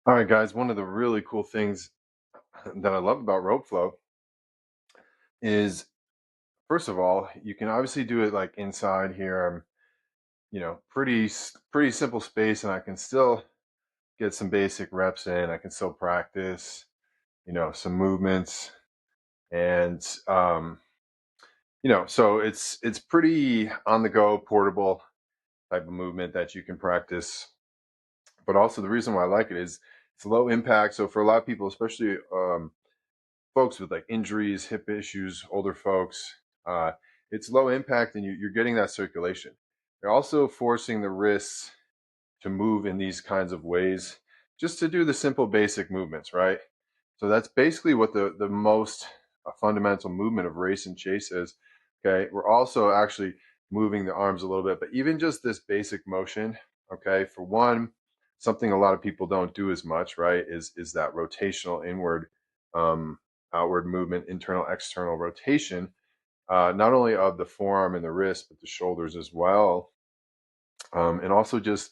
All right, guys, one of the really cool things that I love about rope flow is, first of all, you can obviously do it like inside here. I'm, pretty simple space, and I can still get some basic reps in. I can still practice, some movements, and so it's pretty on the go, portable type of movement that you can practice. But also the reason why I like it is it's low impact. So for a lot of people, especially folks with like injuries, hip issues, older folks, uh, it's low impact, and you're getting that circulation. You're also forcing the wrists to move in these kinds of ways, just to do the simple basic movements, right? So that's basically what the most fundamental movement of race and chase is. Okay, we're also actually moving the arms a little bit, but even just this basic motion, okay, for one, something a lot of people don't do as much, right, is that rotational inward, um, outward movement, internal external rotation, not only of the forearm and the wrist, but the shoulders as well, and also just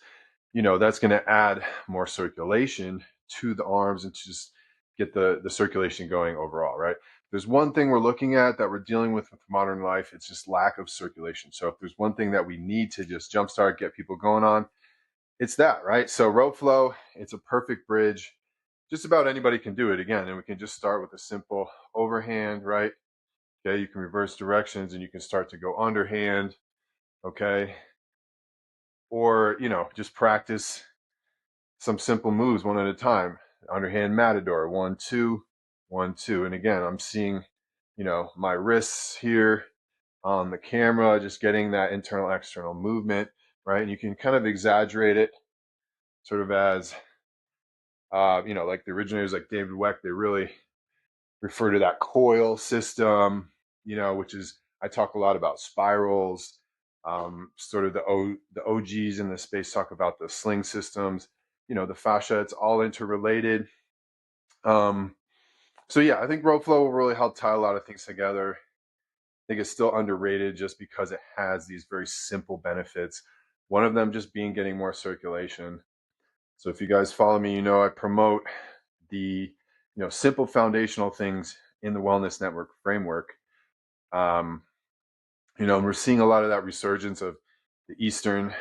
that's going to add more circulation to the arms and to just get the circulation going overall, right? There's one thing we're looking at that we're dealing with modern life. It's just lack of circulation. So if there's one thing that we need to just jumpstart, get people going on, it's that, right? So rope flow, it's a perfect bridge. Just about anybody can do it again, and we can just start with a simple overhand, right? Okay, you can reverse directions and you can start to go underhand, okay? Or, just practice some simple moves one at a time. Underhand matador, 1, 2, 1, 2. And again, I'm seeing, my wrists here on the camera, just getting that internal external movement, right? And you can kind of exaggerate it sort of as, like the originators like David Weck, they really refer to that coil system, which is, I talk a lot about spirals. Sort of the OGs in the space talk about the sling systems, the fascia, it's all interrelated. Um, so yeah, I think rope flow will really help tie a lot of things together. I think it's still underrated just because it has these very simple benefits. One of them just being getting more circulation. So if you guys follow me, I promote the simple foundational things in the Wellness Network framework. Um, and we're seeing a lot of that resurgence of the Eastern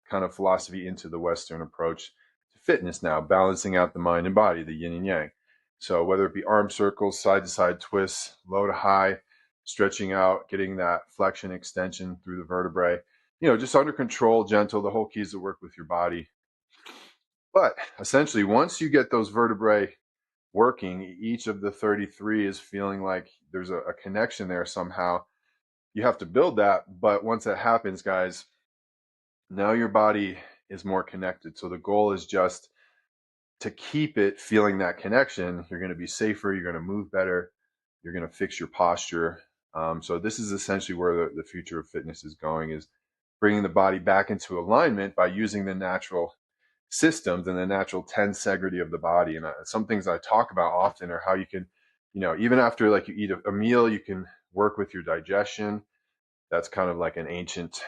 kind of philosophy into the Western approach to fitness now, balancing out the mind and body, the yin and yang. So whether it be arm circles, side to side twists, low to high, stretching out, getting that flexion extension through the vertebrae, just under control, gentle. The whole key is to work with your body. But essentially, once you get those vertebrae working, each of the 33 is feeling like there's a connection there somehow. You have to build that. But once that happens, guys, now your body is more connected. So the goal is just to keep it feeling that connection. You're going to be safer. You're going to move better. You're going to fix your posture. So this is essentially where the future of fitness is going, is bringing the body back into alignment by using the natural systems and the natural tensegrity of the body. And some things I talk about often are how you can, even after like you eat a meal, you can work with your digestion. That's kind of like an ancient,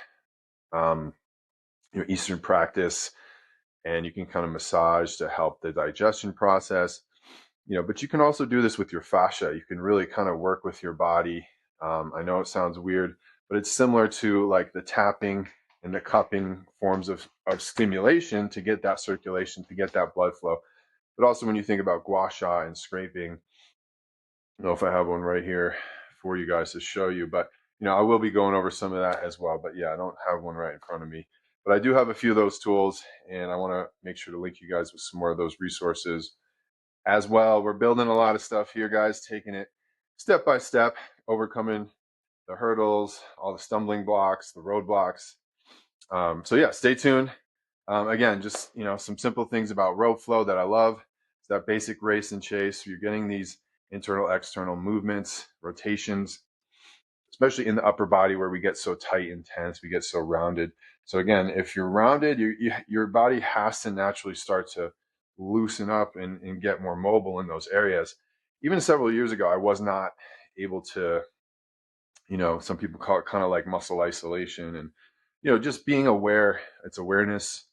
um, Eastern practice, and you can kind of massage to help the digestion process. But you can also do this with your fascia. You can really kind of work with your body. I know it sounds weird, but it's similar to like the tapping and the cupping forms of stimulation to get that circulation, to get that blood flow. But also when you think about gua sha and scraping, I don't know if I have one right here for you guys to show you, but I will be going over some of that as well. But yeah, I don't have one right in front of me. But I do have a few of those tools, and I want to make sure to link you guys with some more of those resources as well. We're building a lot of stuff here, guys, taking it step by step, overcoming the hurdles, all the stumbling blocks, the roadblocks. So yeah, stay tuned. Again, just some simple things about rope flow that I love. It's that basic race and chase. So you're getting these internal, external movements, rotations, especially in the upper body where we get so tight and tense, we get so rounded. So again, if you're rounded, your body has to naturally start to loosen up and get more mobile in those areas. Even several years ago, I was not able to, some people call it kind of like muscle isolation, and, just being aware. It's awareness,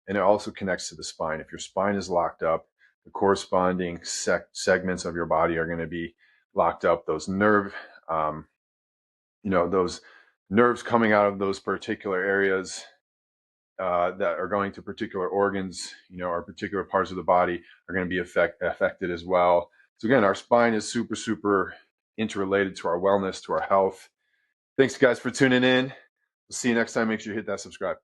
and it also connects to the spine. If your spine is locked up, the corresponding segments of your body are going to be locked up. Those those nerves coming out of those particular areas that are going to particular organs, or particular parts of the body are going to be affected as well. So again, our spine is super, super interrelated to our wellness, to our health. Thanks guys for tuning in. We'll see you next time. Make sure you hit that subscribe.